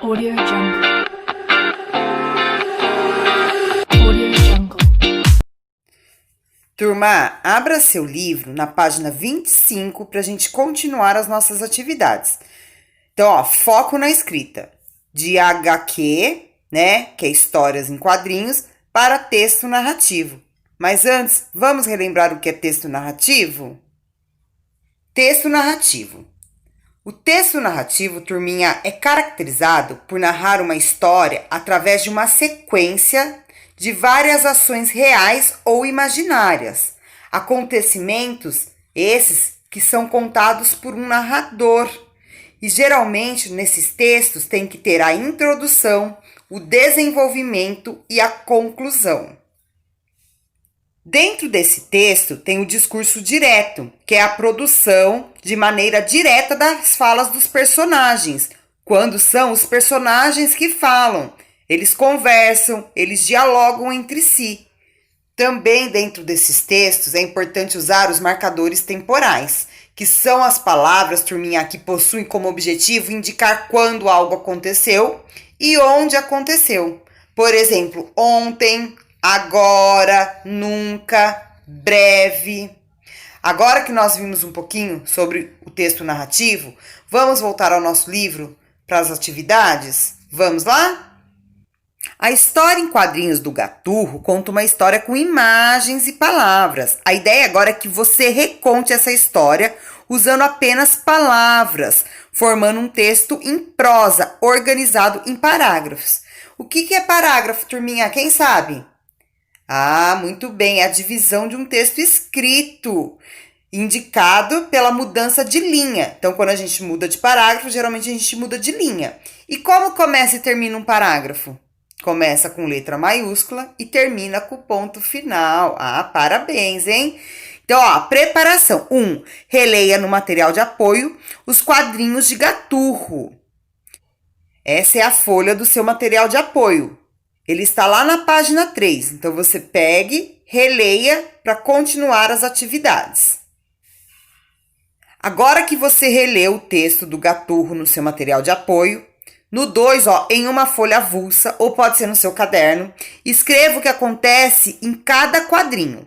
Audio Jungle. Audio Jungle. Turma, abra seu livro na página 25 para a gente continuar as nossas atividades. Então, foco na escrita. De HQ, né, que é histórias em quadrinhos, para texto narrativo. Mas antes, vamos relembrar o que é texto narrativo? Texto narrativo. O texto narrativo, turminha, é caracterizado por narrar uma história através de uma sequência de várias ações reais ou imaginárias. Acontecimentos esses que são contados por um narrador. E geralmente nesses textos tem que ter a introdução, o desenvolvimento e a conclusão. Dentro desse texto tem o discurso direto, que é a produção de maneira direta das falas dos personagens. Quando são os personagens que falam, eles conversam, eles dialogam entre si. Também dentro desses textos é importante usar os marcadores temporais, que são as palavras, turminha, que possuem como objetivo indicar quando algo aconteceu e onde aconteceu. Por exemplo, ontem, agora, nunca, breve. Agora que nós vimos um pouquinho sobre o texto narrativo, vamos voltar ao nosso livro para as atividades? Vamos lá? A história em quadrinhos do Gaturro conta uma história com imagens e palavras. A ideia agora é que você reconte essa história usando apenas palavras, formando um texto em prosa, organizado em parágrafos. O que é parágrafo, turminha? Quem sabe? Muito bem, é a divisão de um texto escrito, indicado pela mudança de linha. Então, quando a gente muda de parágrafo, geralmente a gente muda de linha. E como começa e termina um parágrafo? Começa com letra maiúscula e termina com ponto final. Parabéns, hein? Então, preparação. 1. Releia no material de apoio os quadrinhos de Gaturro. Essa é a folha do seu material de apoio. Ele está lá na página 3. Então, você pegue, releia para continuar as atividades. Agora que você releu o texto do Gaturro no seu material de apoio, no 2, em uma folha avulsa, ou pode ser no seu caderno, escreva o que acontece em cada quadrinho.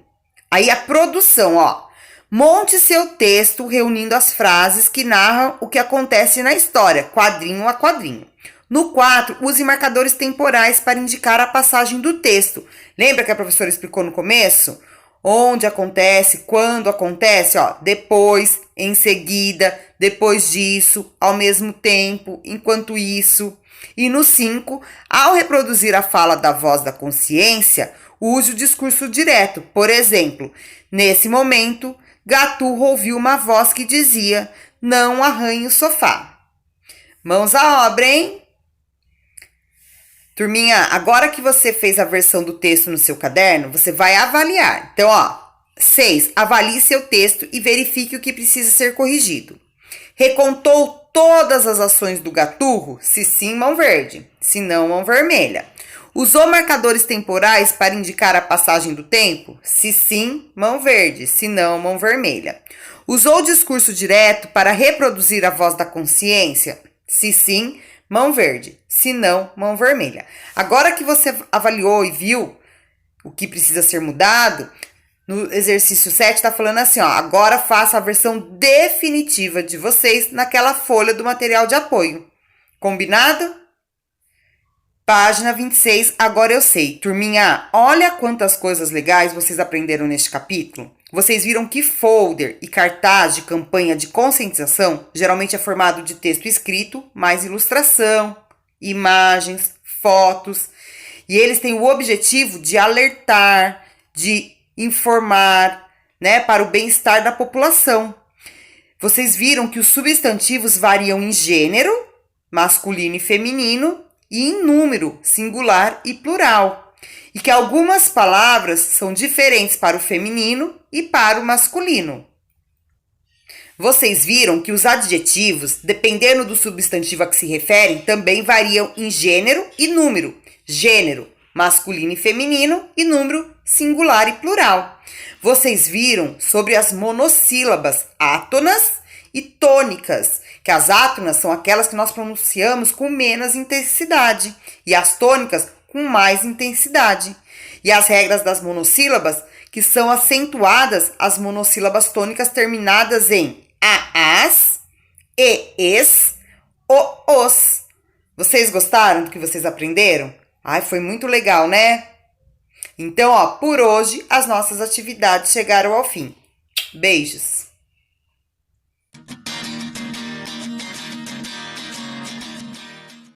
Aí a produção, monte seu texto reunindo as frases que narram o que acontece na história, quadrinho a quadrinho. No 4, use marcadores temporais para indicar a passagem do texto. Lembra que a professora explicou no começo? Onde acontece, quando acontece, depois, em seguida, depois disso, ao mesmo tempo, enquanto isso. E no 5, ao reproduzir a fala da voz da consciência, use o discurso direto. Por exemplo, nesse momento, Gaturro ouviu uma voz que dizia: não arranhe o sofá. Mãos à obra, hein? Turminha, agora que você fez a versão do texto no seu caderno, você vai avaliar. Então, 6. Avalie seu texto e verifique o que precisa ser corrigido. Recontou todas as ações do Gaturro? Se sim, mão verde. Se não, mão vermelha. Usou marcadores temporais para indicar a passagem do tempo? Se sim, mão verde. Se não, mão vermelha. Usou o discurso direto para reproduzir a voz da consciência? Se sim, mão verde. Se não, mão vermelha. Agora que você avaliou e viu o que precisa ser mudado, no exercício 7 está falando assim, agora faça a versão definitiva de vocês naquela folha do material de apoio. Combinado? Página 26, agora eu sei. Turminha, olha quantas coisas legais vocês aprenderam neste capítulo. Vocês viram que folder e cartaz de campanha de conscientização geralmente é formado de texto escrito, mais ilustração, imagens, fotos. E eles têm o objetivo de alertar, de informar, para o bem-estar da população. Vocês viram que os substantivos variam em gênero, masculino e feminino, e em número, singular e plural. E que algumas palavras são diferentes para o feminino e para o masculino. Vocês viram que os adjetivos, dependendo do substantivo a que se referem, também variam em gênero e número. Gênero, masculino e feminino, e número, singular e plural. Vocês viram sobre as monossílabas átonas e tônicas, que as átonas são aquelas que nós pronunciamos com menos intensidade e as tônicas com mais intensidade. E as regras das monossílabas, que são acentuadas as monossílabas tônicas terminadas em as, es, os. Vocês gostaram do que vocês aprenderam? Ai, foi muito legal, né? Então, por hoje as nossas atividades chegaram ao fim. Beijos!